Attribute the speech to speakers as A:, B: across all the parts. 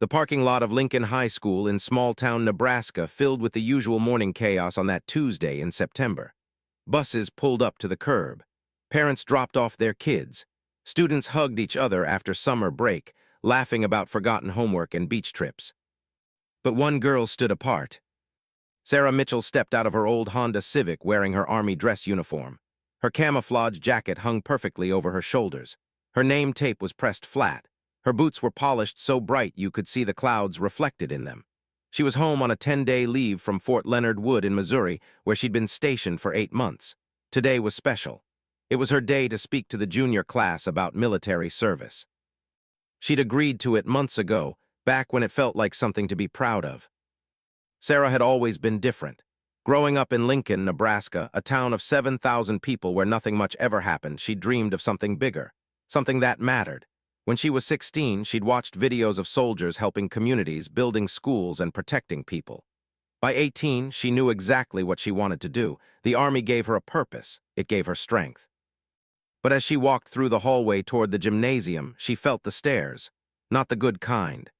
A: The parking lot of Lincoln High School in small-town Nebraska filled with the usual morning chaos on that Tuesday in September. Buses pulled up to the curb. Parents dropped off their kids. Students hugged each other after summer break, laughing about forgotten homework and beach trips. But one girl stood apart. Sarah Mitchell stepped out of her old Honda Civic wearing her Army dress uniform. Her camouflage jacket hung perfectly over her shoulders. Her name tape was pressed flat. Her boots were polished so bright you could see the clouds reflected in them. She was home on a 10-day leave from Fort Leonard Wood in Missouri, where she'd been stationed for 8 months. Today was special. It was her day to speak to the junior class about military service. She'd agreed to it months ago, back when it felt like something to be proud of. Sarah had always been different. Growing up in Lincoln, Nebraska, a town of 7,000 people where nothing much ever happened, she dreamed of something bigger, something that mattered. When she was 16, she'd watched videos of soldiers helping communities, building schools, and protecting people. By 18, she knew exactly what she wanted to do. The Army gave her a purpose. It gave her strength. But as she walked through the hallway toward the gymnasium, she felt the stares, not the good kind.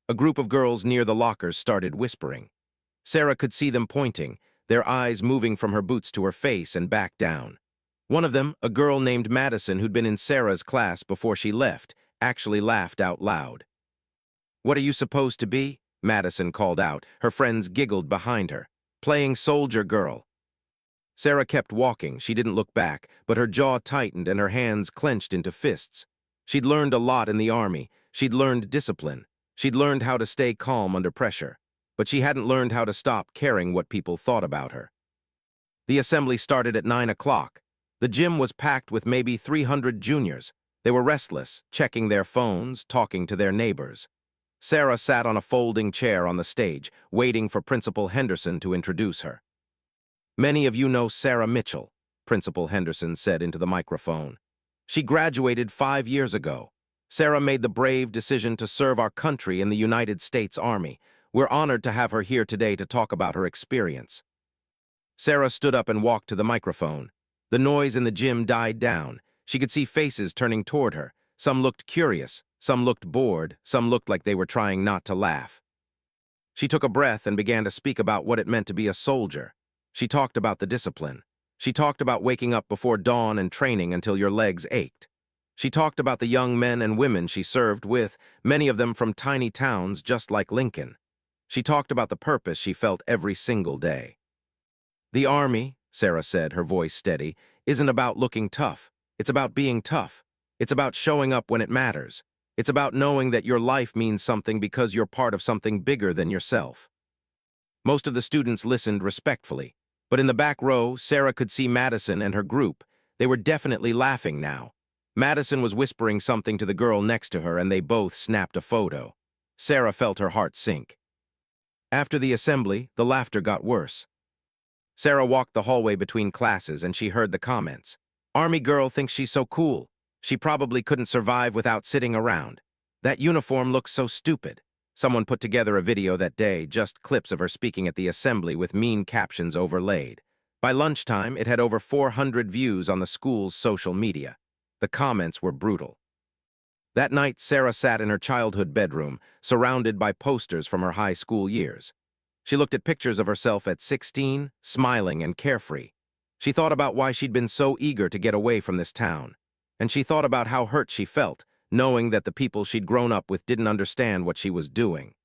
A: A group of girls near the lockers started whispering. Sarah could see them pointing, their eyes moving from her boots to her face and back down. One of them, a girl named Madison who'd been in Sarah's class before she left, actually laughed out loud. "What are you supposed to be?" Madison called out. Her friends giggled behind her. "Playing soldier girl." Sarah kept walking. She didn't look back, but her jaw tightened and her hands clenched into fists. She'd learned a lot in the Army. She'd learned discipline. She'd learned how to stay calm under pressure. But she hadn't learned how to stop caring what people thought about her. The assembly started at 9 o'clock. The gym was packed with maybe 300 juniors. They were restless, checking their phones, talking to their neighbors. Sarah sat on a folding chair on the stage, waiting for Principal Henderson to introduce her. "Many of you know Sarah Mitchell," Principal Henderson said into the microphone. "She graduated 5 years ago. Sarah made the brave decision to serve our country in the United States Army. We're honored to have her here today to talk about her experience." Sarah stood up and walked to the microphone. The noise in the gym died down. She could see faces turning toward her. Some looked curious, some looked bored, some looked like they were trying not to laugh. She took a breath and began to speak about what it meant to be a soldier. She talked about the discipline. She talked about waking up before dawn and training until your legs ached. She talked about the young men and women she served with, many of them from tiny towns just like Lincoln. She talked about the purpose she felt every single day. "The Army," Sarah said, her voice steady, "isn't about looking tough. It's about being tough. It's about showing up when it matters. It's about knowing that your life means something because you're part of something bigger than yourself." Most of the students listened respectfully, but in the back row, Sarah could see Madison and her group. They were definitely laughing now. Madison was whispering something to the girl next to her, and they both snapped a photo. Sarah felt her heart sink. After the assembly, the laughter got worse. Sarah walked the hallway between classes and she heard the comments. "Army girl thinks she's so cool. She probably couldn't survive without sitting around. That uniform looks so stupid." Someone put together a video that day, just clips of her speaking at the assembly with mean captions overlaid. By lunchtime, it had over 400 views on the school's social media. The comments were brutal. That night, Sarah sat in her childhood bedroom, surrounded by posters from her high school years. She looked at pictures of herself at 16, smiling and carefree. She thought about why she'd been so eager to get away from this town. And she thought about how hurt she felt, knowing that the people she'd grown up with didn't understand what she was doing.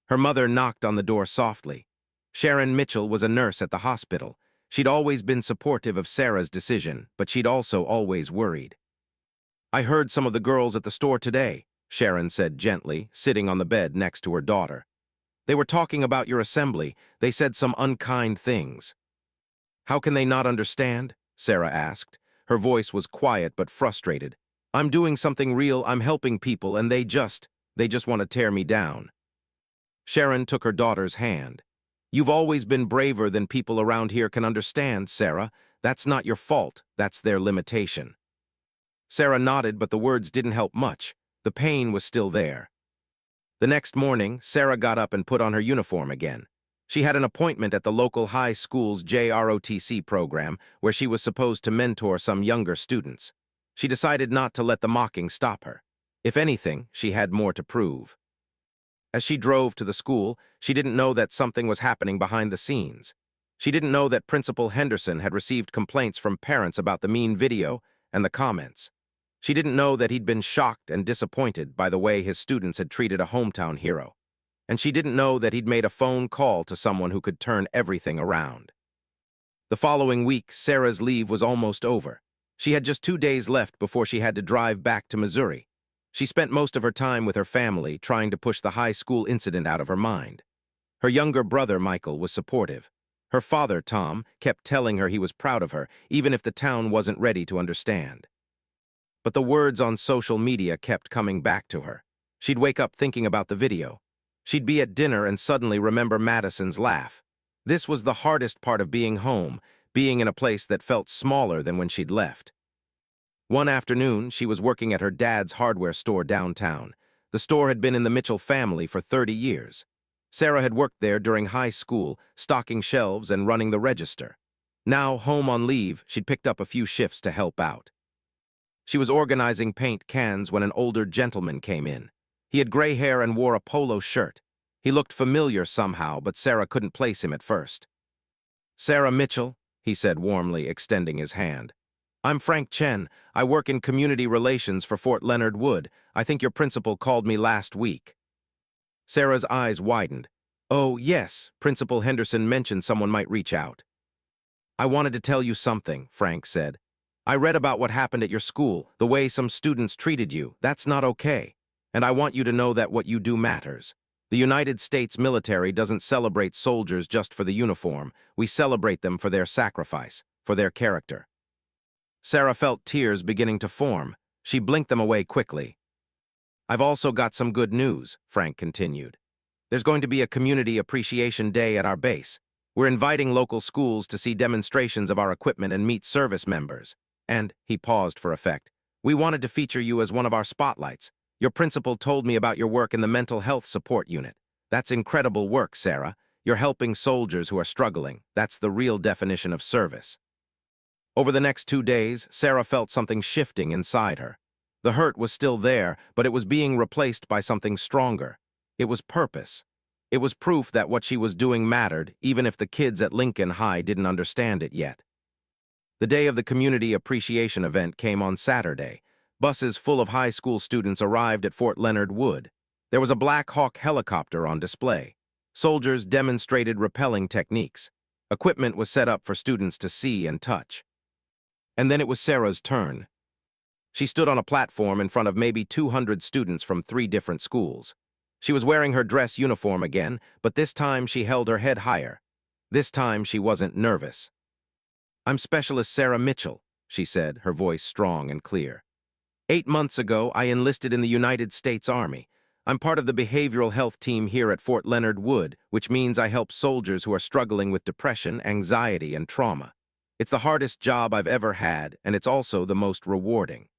A: Her mother knocked on the door softly. Sharon Mitchell was a nurse at the hospital. She'd always been supportive of Sarah's decision, but she'd also always worried. "I heard some of the girls at the store today," Sharon said gently, sitting on the bed next to her daughter. "They were talking about your assembly. They said some unkind things." "How can they not understand?" Sarah asked. Her voice was quiet but frustrated. "I'm doing something real, I'm helping people, and they just want to tear me down." Sharon took her daughter's hand. "You've always been braver than people around here can understand, Sarah. That's not your fault, that's their limitation." Sarah nodded, but the words didn't help much. The pain was still there. The next morning, Sarah got up and put on her uniform again. She had an appointment at the local high school's JROTC program, where she was supposed to mentor some younger students. She decided not to let the mocking stop her. If anything, she had more to prove. As she drove to the school, she didn't know that something was happening behind the scenes. She didn't know that Principal Henderson had received complaints from parents about the mean video and the comments. She didn't know that he'd been shocked and disappointed by the way his students had treated a hometown hero. And she didn't know that he'd made a phone call to someone who could turn everything around. The following week, Sarah's leave was almost over. She had just 2 days left before she had to drive back to Missouri. She spent most of her time with her family, trying to push the high school incident out of her mind. Her younger brother, Michael, was supportive. Her father, Tom, kept telling her he was proud of her, even if the town wasn't ready to understand. But the words on social media kept coming back to her. She'd wake up thinking about the video. She'd be at dinner and suddenly remember Madison's laugh. This was the hardest part of being home, being in a place that felt smaller than when she'd left. One afternoon, she was working at her dad's hardware store downtown. The store had been in the Mitchell family for 30 years. Sarah had worked there during high school, stocking shelves and running the register. Now, home on leave, she'd picked up a few shifts to help out. She was organizing paint cans when an older gentleman came in. He had gray hair and wore a polo shirt. He looked familiar somehow, but Sarah couldn't place him at first. "Sarah Mitchell," he said warmly, extending his hand. "I'm Frank Chen. I work in community relations for Fort Leonard Wood. I think your principal called me last week." Sarah's eyes widened. "Oh, yes, Principal Henderson mentioned someone might reach out." "I wanted to tell you something," Frank said. "I read about what happened at your school, the way some students treated you. That's not okay. And I want you to know that what you do matters. The United States military doesn't celebrate soldiers just for the uniform. We celebrate them for their sacrifice, for their character." Sarah felt tears beginning to form. She blinked them away quickly. "I've also got some good news," Frank continued. "There's going to be a Community Appreciation Day at our base. We're inviting local schools to see demonstrations of our equipment and meet service members. And," he paused for effect, "we wanted to feature you as one of our spotlights. Your principal told me about your work in the mental health support unit. That's incredible work, Sarah. You're helping soldiers who are struggling. That's the real definition of service." Over the next 2 days, Sarah felt something shifting inside her. The hurt was still there, but it was being replaced by something stronger. It was purpose. It was proof that what she was doing mattered, even if the kids at Lincoln High didn't understand it yet. The day of the Community Appreciation event came on Saturday. Buses full of high school students arrived at Fort Leonard Wood. There was a Black Hawk helicopter on display. Soldiers demonstrated rappelling techniques. Equipment was set up for students to see and touch. And then it was Sarah's turn. She stood on a platform in front of maybe 200 students from 3 different schools. She was wearing her dress uniform again, but this time she held her head higher. This time she wasn't nervous. "I'm Specialist Sarah Mitchell," she said, her voice strong and clear. 8 months ago, I enlisted in the United States Army. I'm part of the behavioral health team here at Fort Leonard Wood, which means I help soldiers who are struggling with depression, anxiety, and trauma. It's the hardest job I've ever had, and it's also the most rewarding."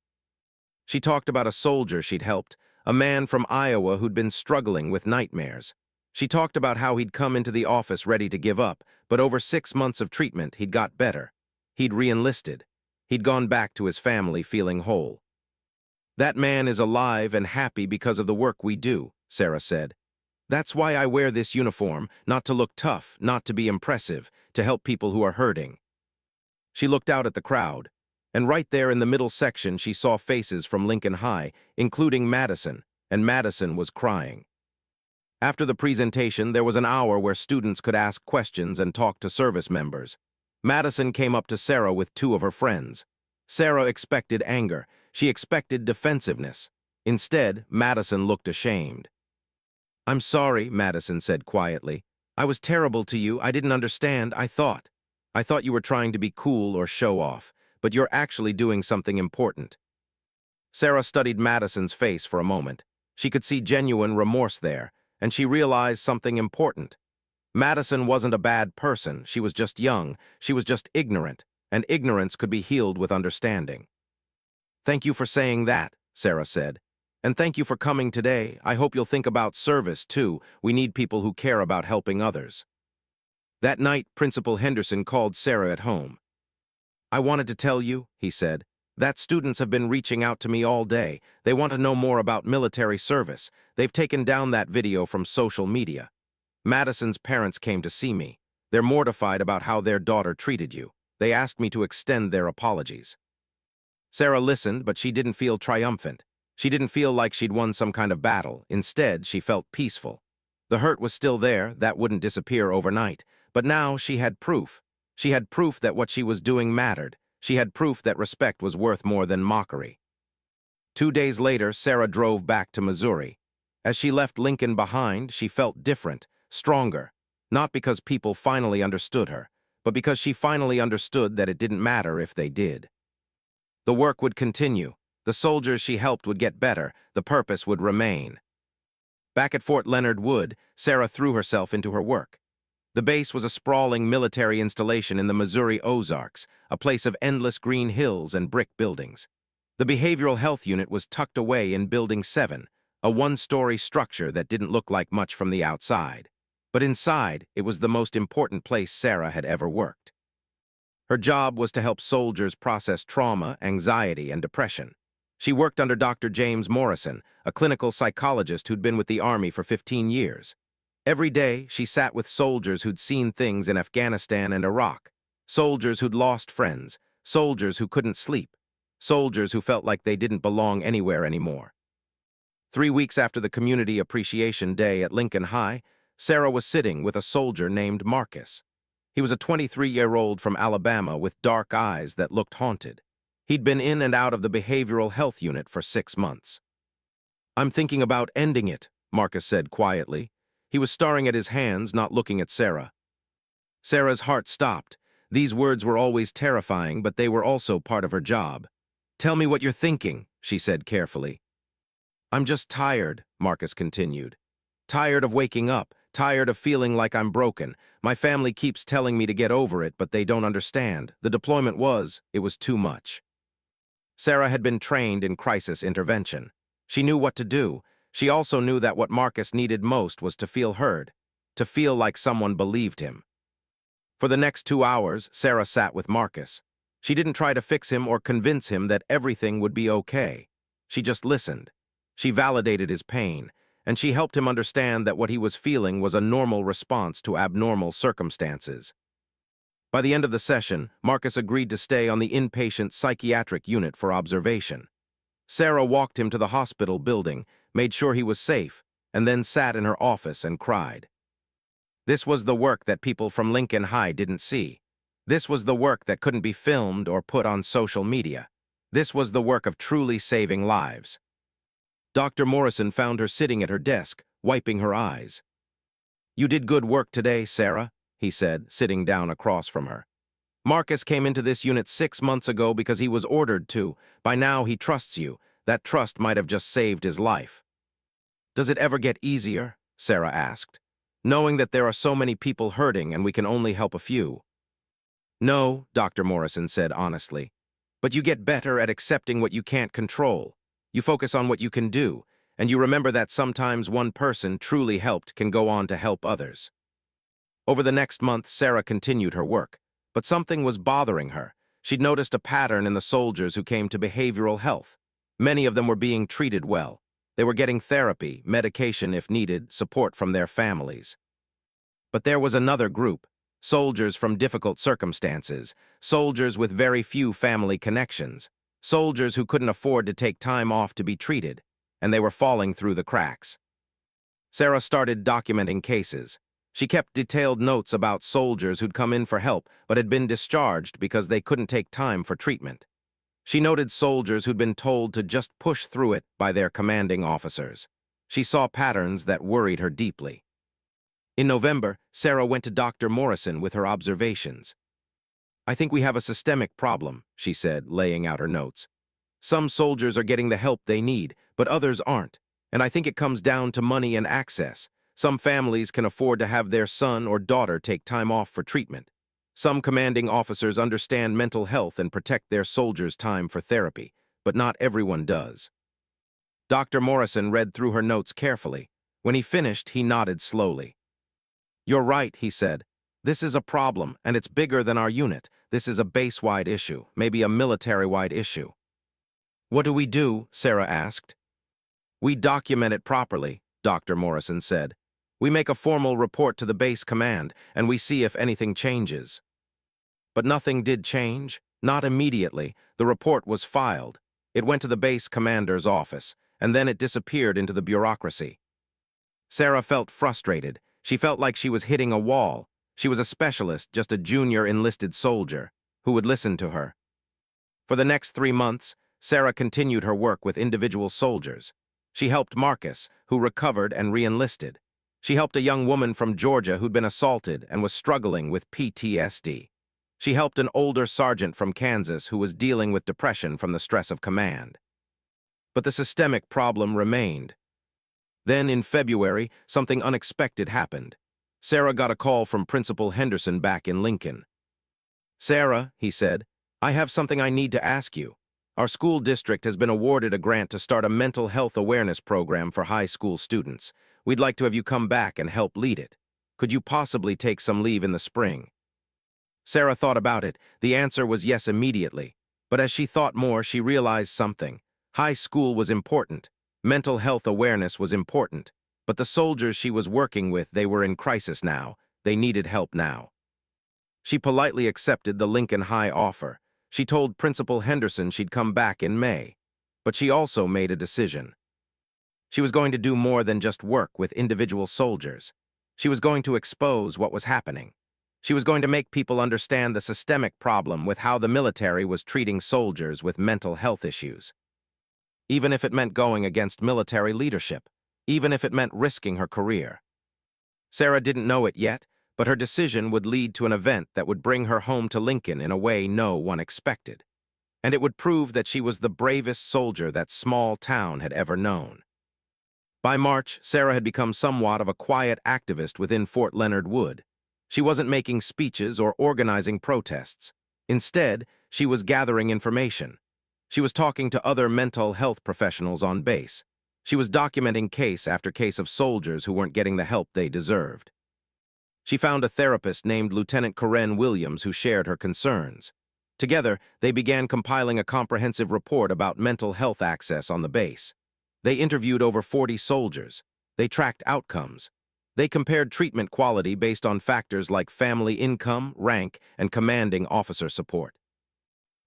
A: She talked about a soldier she'd helped, a man from Iowa who'd been struggling with nightmares. She talked about how he'd come into the office ready to give up, but over 6 months of treatment, he'd got better. He'd re-enlisted. He'd gone back to his family feeling whole. "That man is alive and happy because of the work we do," Sarah said. "That's why I wear this uniform, not to look tough, not to be impressive, to help people who are hurting." She looked out at the crowd, and right there in the middle section she saw faces from Lincoln High, including Madison, and Madison was crying. After the presentation, there was an hour where students could ask questions and talk to service members. Madison came up to Sarah with 2 of her friends. Sarah expected anger. She expected defensiveness. Instead, Madison looked ashamed. "I'm sorry," Madison said quietly. "I was terrible to you. I didn't understand. I thought you were trying to be cool or show off, but you're actually doing something important." Sarah studied Madison's face for a moment. She could see genuine remorse there, and she realized something important. Madison wasn't a bad person. She was just young. She was just ignorant, and ignorance could be healed with understanding. "Thank you for saying that," Sarah said. "And thank you for coming today. I hope you'll think about service, too. We need people who care about helping others." That night, Principal Henderson called Sarah at home. "I wanted to tell you," he said, That students have been reaching out to me all day. They want to know more about military service. They've taken down that video from social media. Madison's parents came to see me. They're mortified about how their daughter treated you. They asked me to extend their apologies. Sarah listened, but she didn't feel triumphant. She didn't feel like she'd won some kind of battle. Instead, she felt peaceful. The hurt was still there, that wouldn't disappear overnight. But now she had proof. She had proof that what she was doing mattered. She had proof that respect was worth more than mockery. 2 days later, Sarah drove back to Missouri. As she left Lincoln behind, she felt different, stronger. Not because people finally understood her, but because she finally understood that it didn't matter if they did. The work would continue. The soldiers she helped would get better. The purpose would remain. Back at Fort Leonard Wood, Sarah threw herself into her work. The base was a sprawling military installation in the Missouri Ozarks, a place of endless green hills and brick buildings. The behavioral health unit was tucked away in Building 7, a one-story structure that didn't look like much from the outside. But inside, it was the most important place Sarah had ever worked. Her job was to help soldiers process trauma, anxiety, and depression. She worked under Dr. James Morrison, a clinical psychologist who'd been with the Army for 15 years. Every day, she sat with soldiers who'd seen things in Afghanistan and Iraq, soldiers who'd lost friends, soldiers who couldn't sleep, soldiers who felt like they didn't belong anywhere anymore. 3 weeks after the Community Appreciation Day at Lincoln High, Sarah was sitting with a soldier named Marcus. He was a 23-year-old from Alabama with dark eyes that looked haunted. He'd been in and out of the behavioral health unit for 6 months. "I'm thinking about ending it," Marcus said quietly. He was staring at his hands, not looking at Sarah. Sarah's heart stopped. These words were always terrifying, but they were also part of her job. "Tell me what you're thinking," she said carefully. "I'm just tired," Marcus continued. "Tired of waking up, tired of feeling like I'm broken. My family keeps telling me to get over it, but they don't understand. The deployment it was too much." Sarah had been trained in crisis intervention. She knew what to do. She also knew that what Marcus needed most was to feel heard, to feel like someone believed him. For the next 2 hours, Sarah sat with Marcus. She didn't try to fix him or convince him that everything would be okay. She just listened. She validated his pain, and she helped him understand that what he was feeling was a normal response to abnormal circumstances. By the end of the session, Marcus agreed to stay on the inpatient psychiatric unit for observation. Sarah walked him to the hospital building, made sure he was safe, and then sat in her office and cried. This was the work that people from Lincoln High didn't see. This was the work that couldn't be filmed or put on social media. This was the work of truly saving lives. Dr. Morrison found her sitting at her desk, wiping her eyes. "You did good work today, Sarah," he said, sitting down across from her. "Marcus came into this unit 6 months ago because he was ordered to. By now he trusts you. That trust might have just saved his life." "Does it ever get easier?" Sarah asked, "knowing that there are so many people hurting and we can only help a few?" "No," Dr. Morrison said honestly, "but you get better at accepting what you can't control. You focus on what you can do, and you remember that sometimes one person truly helped can go on to help others." Over the next month, Sarah continued her work, but something was bothering her. She'd noticed a pattern in the soldiers who came to behavioral health. Many of them were being treated well. They were getting therapy, medication if needed, support from their families. But there was another group, soldiers from difficult circumstances, soldiers with very few family connections, soldiers who couldn't afford to take time off to be treated, and they were falling through the cracks. Sarah started documenting cases. She kept detailed notes about soldiers who'd come in for help but had been discharged because they couldn't take time for treatment. She noted soldiers who'd been told to just push through it by their commanding officers. She saw patterns that worried her deeply. In November, Sarah went to Dr. Morrison with her observations. "I think we have a systemic problem," she said, laying out her notes. "Some soldiers are getting the help they need, but others aren't. And I think it comes down to money and access. Some families can afford to have their son or daughter take time off for treatment. Some commanding officers understand mental health and protect their soldiers' time for therapy, but not everyone does." Dr. Morrison read through her notes carefully. When he finished, he nodded slowly. "You're right," he said. "This is a problem, and it's bigger than our unit. This is a base-wide issue, maybe a military-wide issue. "What do we do?" Sarah asked. "We document it properly," Dr. Morrison said. "We make a formal report to the base command, and we see if anything changes." But nothing did change. Not immediately. The report was filed. It went to the base commander's office, and then it disappeared into the bureaucracy. Sarah felt frustrated. She felt like she was hitting a wall. She was a specialist, just a junior enlisted soldier. Who would listen to her? For the next 3 months, Sarah continued her work with individual soldiers. She helped Marcus, who recovered and re-enlisted. She helped a young woman from Georgia who'd been assaulted and was struggling with PTSD. She helped an older sergeant from Kansas who was dealing with depression from the stress of command. But the systemic problem remained. Then, in February, something unexpected happened. Sarah got a call from Principal Henderson back in Lincoln. "Sarah," he said, "I have something I need to ask you. Our school district has been awarded a grant to start a mental health awareness program for high school students. We'd like to have you come back and help lead it. Could you possibly take some leave in the spring?" Sarah thought about it. The answer was yes immediately. But as she thought more, she realized something. High school was important. Mental health awareness was important. But the soldiers she was working with, they were in crisis now. They needed help now. She politely accepted the Lincoln High offer. She told Principal Henderson she'd come back in May. But she also made a decision. She was going to do more than just work with individual soldiers. She was going to expose what was happening. She was going to make people understand the systemic problem with how the military was treating soldiers with mental health issues. Even if it meant going against military leadership, even if it meant risking her career. Sarah didn't know it yet, but her decision would lead to an event that would bring her home to Lincoln in a way no one expected. And it would prove that she was the bravest soldier that small town had ever known. By March, Sarah had become somewhat of a quiet activist within Fort Leonard Wood. She wasn't making speeches or organizing protests. Instead, she was gathering information. She was talking to other mental health professionals on base. She was documenting case after case of soldiers who weren't getting the help they deserved. She found a therapist named Lieutenant Corinne Williams who shared her concerns. Together, they began compiling a comprehensive report about mental health access on the base. They interviewed over 40 soldiers. They tracked outcomes. They compared treatment quality based on factors like family income, rank, and commanding officer support.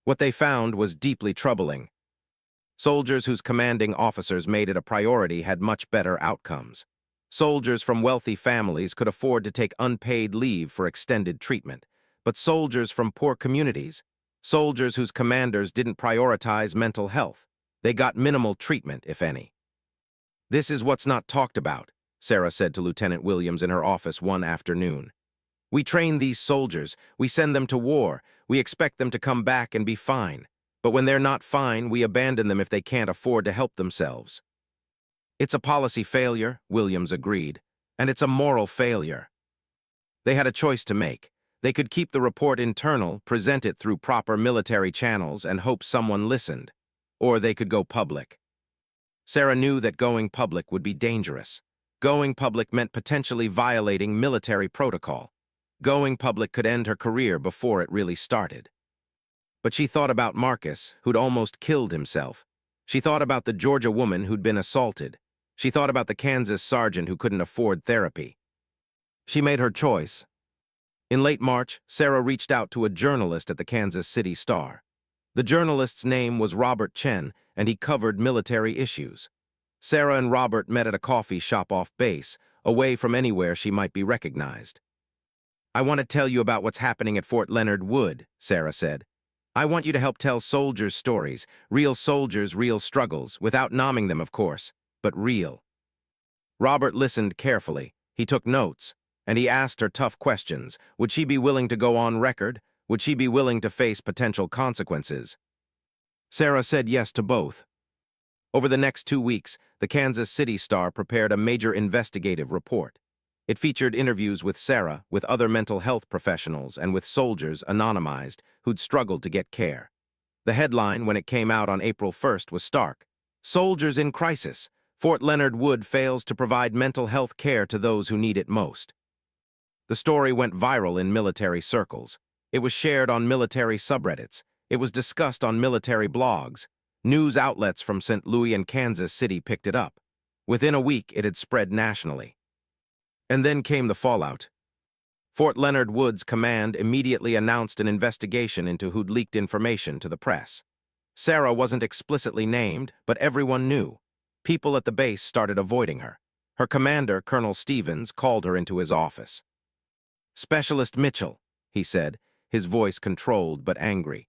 A: What they found was deeply troubling. Soldiers whose commanding officers made it a priority had much better outcomes. Soldiers from wealthy families could afford to take unpaid leave for extended treatment. But soldiers from poor communities, soldiers whose commanders didn't prioritize mental health, they got minimal treatment, if any. "This is what's not talked about," Sarah said to Lieutenant Williams in her office one afternoon. "We train these soldiers, we send them to war, we expect them to come back and be fine. But when they're not fine, we abandon them if they can't afford to help themselves." "It's a policy failure," Williams agreed, "and it's a moral failure." They had a choice to make. They could keep the report internal, present it through proper military channels, and hope someone listened. Or they could go public. Sarah knew that going public would be dangerous. Going public meant potentially violating military protocol. Going public could end her career before it really started. But she thought about Marcus, who'd almost killed himself. She thought about the Georgia woman who'd been assaulted. She thought about the Kansas sergeant who couldn't afford therapy. She made her choice. In late March, Sarah reached out to a journalist at the Kansas City Star. The journalist's name was Robert Chen, and he covered military issues. Sarah and Robert met at a coffee shop off base, away from anywhere she might be recognized. "I want to tell you about what's happening at Fort Leonard Wood," Sarah said. "I want you to help tell soldiers' stories, real soldiers' real struggles, without nomming them, of course, but real." Robert listened carefully. He took notes, and he asked her tough questions. Would she be willing to go on record? Would she be willing to face potential consequences? Sarah said yes to both. Over the next 2 weeks, the Kansas City Star prepared a major investigative report. It featured interviews with Sarah, with other mental health professionals, and with soldiers, anonymized, who'd struggled to get care. The headline, when it came out on April 1st, was stark. "Soldiers in crisis. Fort Leonard Wood fails to provide mental health care to those who need it most." The story went viral in military circles. It was shared on military subreddits. It was discussed on military blogs. News outlets from St. Louis and Kansas City picked it up. Within a week, it had spread nationally. And then came the fallout. Fort Leonard Wood's command immediately announced an investigation into who'd leaked information to the press. Sarah wasn't explicitly named, but everyone knew. People at the base started avoiding her. Her commander, Colonel Stevens, called her into his office. "Specialist Mitchell," he said, his voice controlled but angry.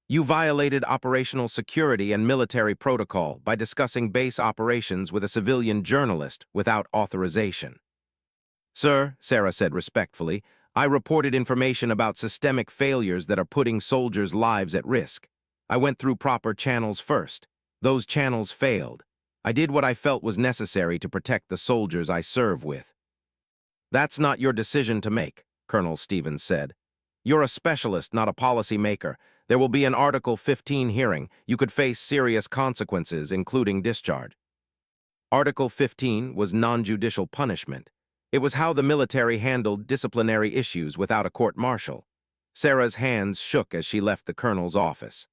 A: "You violated operational security and military protocol by discussing base operations with a civilian journalist without authorization." "Sir," Sarah said respectfully, "I reported information about systemic failures that are putting soldiers' lives at risk. I went through proper channels first. Those channels failed. I did what I felt was necessary to protect the soldiers I serve with." "That's not your decision to make," Colonel Stevens said. "You're a specialist, not a policy maker. There will be an Article 15 hearing. You could face serious consequences, including discharge." Article 15 was non-judicial punishment. It was how the military handled disciplinary issues without a court-martial. Sarah's hands shook as she left the colonel's office.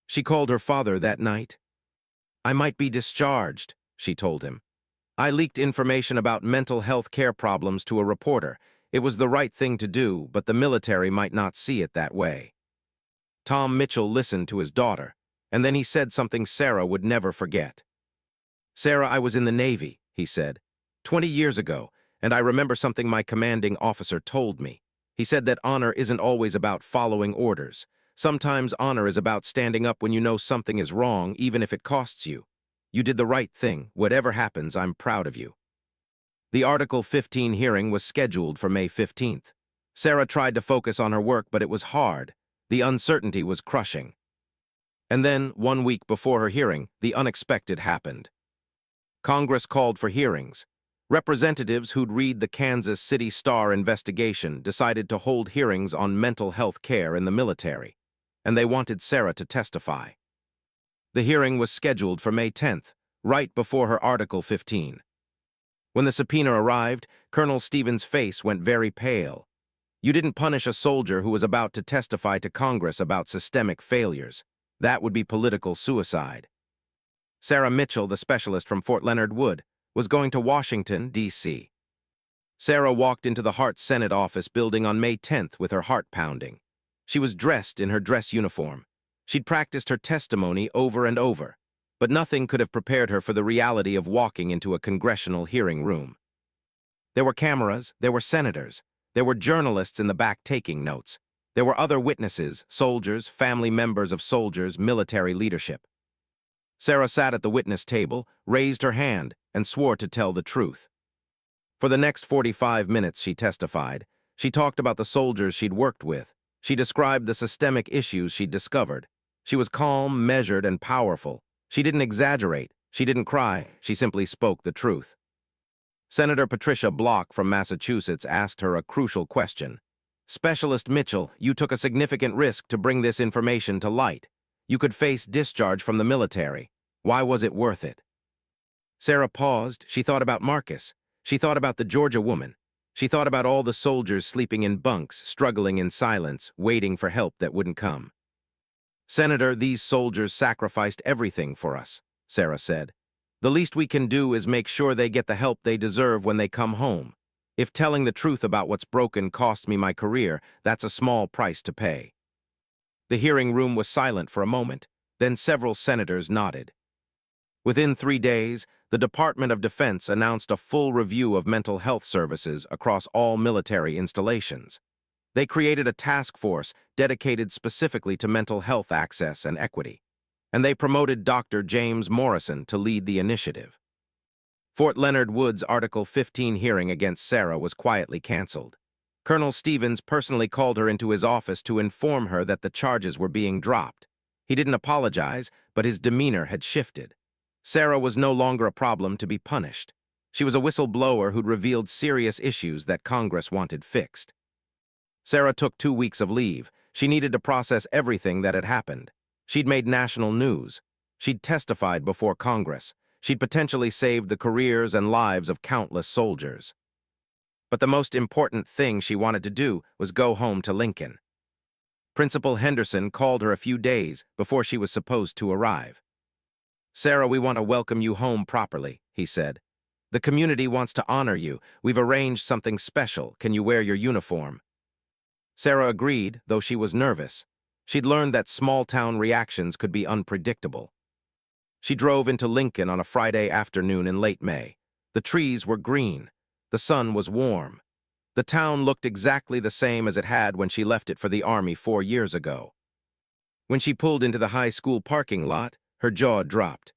A: She called her father that night. "I might be discharged," she told him. "I leaked information about mental health care problems to a reporter. It was the right thing to do, but the military might not see it that way." Tom Mitchell listened to his daughter, and then he said something Sarah would never forget. "Sarah, I was in the Navy," he said, 20 years ago, and I remember something my commanding officer told me. He said that honor isn't always about following orders. Sometimes honor is about standing up when you know something is wrong, even if it costs you. You did the right thing. Whatever happens, I'm proud of you." The Article 15 hearing was scheduled for May 15th. Sarah tried to focus on her work, but it was hard. The uncertainty was crushing. And then, 1 week before her hearing, the unexpected happened. Congress called for hearings. Representatives who'd read the Kansas City Star investigation decided to hold hearings on mental health care in the military, and they wanted Sarah to testify. The hearing was scheduled for May 10th, right before her Article 15. When the subpoena arrived, Colonel Stevens' face went very pale. "You didn't punish a soldier who was about to testify to Congress about systemic failures. That would be political suicide." Sarah Mitchell, the specialist from Fort Leonard Wood, was going to Washington, D.C. Sarah walked into the Hart Senate office building on May 10th with her heart pounding. She was dressed in her dress uniform. She'd practiced her testimony over and over, but nothing could have prepared her for the reality of walking into a congressional hearing room. There were cameras, there were senators, there were journalists in the back taking notes. There were other witnesses, soldiers, family members of soldiers, military leadership. Sarah sat at the witness table, raised her hand, and swore to tell the truth. For the next 45 minutes she testified. She talked about the soldiers she'd worked with. She described the systemic issues she'd discovered. She was calm, measured, and powerful. She didn't exaggerate. She didn't cry. She simply spoke the truth. Senator Patricia Block from Massachusetts asked her a crucial question. "Specialist Mitchell, you took a significant risk to bring this information to light. You could face discharge from the military. Why was it worth it?" Sarah paused. She thought about Marcus. She thought about the Georgia woman. She thought about all the soldiers sleeping in bunks, struggling in silence, waiting for help that wouldn't come. "Senator, these soldiers sacrificed everything for us," Sarah said. "The least we can do is make sure they get the help they deserve when they come home. If telling the truth about what's broken cost me my career, that's a small price to pay." The hearing room was silent for a moment, then several senators nodded. Within 3 days, the Department of Defense announced a full review of mental health services across all military installations. They created a task force dedicated specifically to mental health access and equity, and they promoted Dr. James Morrison to lead the initiative. Fort Leonard Wood's Article 15 hearing against Sarah was quietly canceled. Colonel Stevens personally called her into his office to inform her that the charges were being dropped. He didn't apologize, but his demeanor had shifted. Sarah was no longer a problem to be punished. She was a whistleblower who'd revealed serious issues that Congress wanted fixed. Sarah took 2 weeks of leave. She needed to process everything that had happened. She'd made national news. She'd testified before Congress. She'd potentially saved the careers and lives of countless soldiers. But the most important thing she wanted to do was go home to Lincoln. Principal Henderson called her a few days before she was supposed to arrive. "Sarah, we want to welcome you home properly," he said. "The community wants to honor you. We've arranged something special. Can you wear your uniform?" Sarah agreed, though she was nervous. She'd learned that small-town reactions could be unpredictable. She drove into Lincoln on a Friday afternoon in late May. The trees were green. The sun was warm. The town looked exactly the same as it had when she left it for the Army 4 years ago. When she pulled into the high school parking lot, her jaw dropped.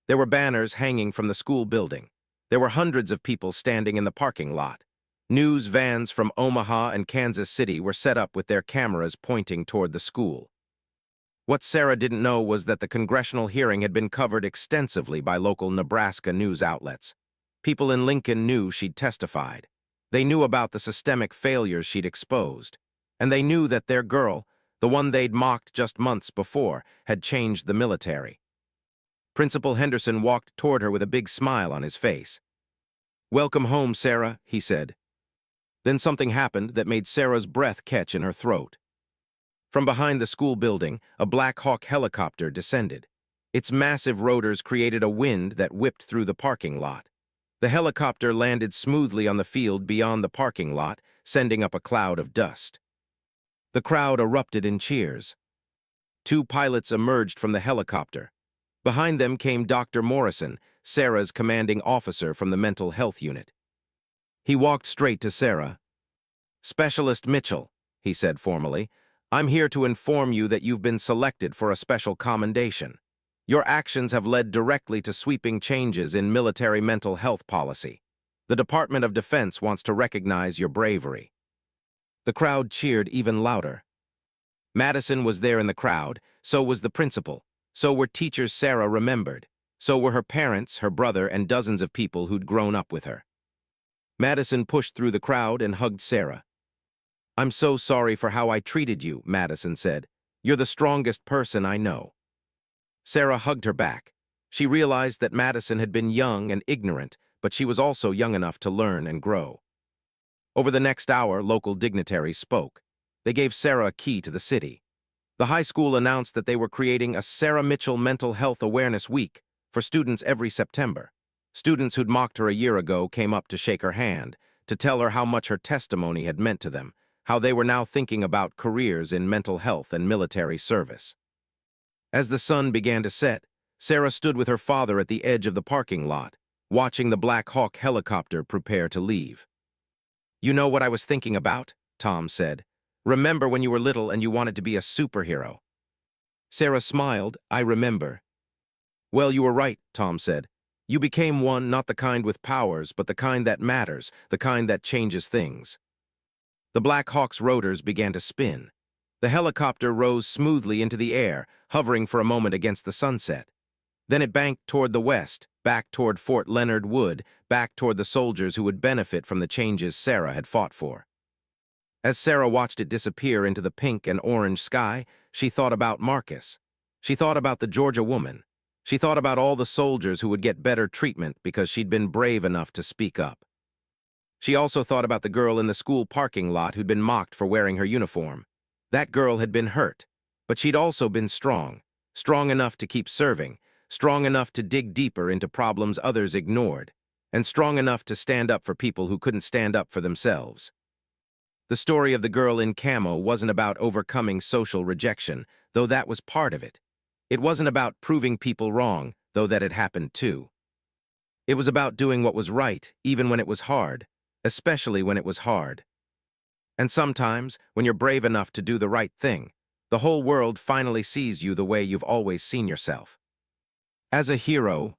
A: There were banners hanging from the school building. There were hundreds of people standing in the parking lot. News vans from Omaha and Kansas City were set up with their cameras pointing toward the school. What Sarah didn't know was that the congressional hearing had been covered extensively by local Nebraska news outlets. People in Lincoln knew she'd testified. They knew about the systemic failures she'd exposed. And they knew that their girl, the one they'd mocked just months before, had changed the military. Principal Henderson walked toward her with a big smile on his face. "Welcome home, Sarah," he said. Then something happened that made Sarah's breath catch in her throat. From behind the school building, a Black Hawk helicopter descended. Its massive rotors created a wind that whipped through the parking lot. The helicopter landed smoothly on the field beyond the parking lot, sending up a cloud of dust. The crowd erupted in cheers. Two pilots emerged from the helicopter. Behind them came Dr. Morrison, Sarah's commanding officer from the mental health unit. He walked straight to Sarah. "Specialist Mitchell," he said formally, "I'm here to inform you that you've been selected for a special commendation. Your actions have led directly to sweeping changes in military mental health policy. The Department of Defense wants to recognize your bravery." The crowd cheered even louder. Madison was there in the crowd, so was the principal, so were teachers Sarah remembered, so were her parents, her brother, and dozens of people who'd grown up with her. Madison pushed through the crowd and hugged Sarah. "I'm so sorry for how I treated you," Madison said. "You're the strongest person I know." Sarah hugged her back. She realized that Madison had been young and ignorant, but she was also young enough to learn and grow. Over the next hour, local dignitaries spoke. They gave Sarah a key to the city. The high school announced that they were creating a Sarah Mitchell Mental Health Awareness Week for students every September. Students who'd mocked her a year ago came up to shake her hand, to tell her how much her testimony had meant to them, how they were now thinking about careers in mental health and military service. As the sun began to set, Sarah stood with her father at the edge of the parking lot, watching the Black Hawk helicopter prepare to leave. "You know what I was thinking about?" Tom said. "Remember when you were little and you wanted to be a superhero?" Sarah smiled. "I remember." "Well, you were right," Tom said. "You became one, not the kind with powers, but the kind that matters, the kind that changes things." The Black Hawk's rotors began to spin. The helicopter rose smoothly into the air, hovering for a moment against the sunset. Then it banked toward the west, back toward Fort Leonard Wood, back toward the soldiers who would benefit from the changes Sarah had fought for. As Sarah watched it disappear into the pink and orange sky, she thought about Marcus. She thought about the Georgia woman. She thought about all the soldiers who would get better treatment because she'd been brave enough to speak up. She also thought about the girl in the school parking lot who'd been mocked for wearing her uniform. That girl had been hurt, but she'd also been strong enough to keep serving, strong enough to dig deeper into problems others ignored, and strong enough to stand up for people who couldn't stand up for themselves. The story of the girl in Camo wasn't about overcoming social rejection, though that was part of it. It wasn't about proving people wrong, though that had happened too. It was about doing what was right, even when it was hard, especially when it was hard. And sometimes, when you're brave enough to do the right thing, the whole world finally sees you the way you've always seen yourself. As a hero,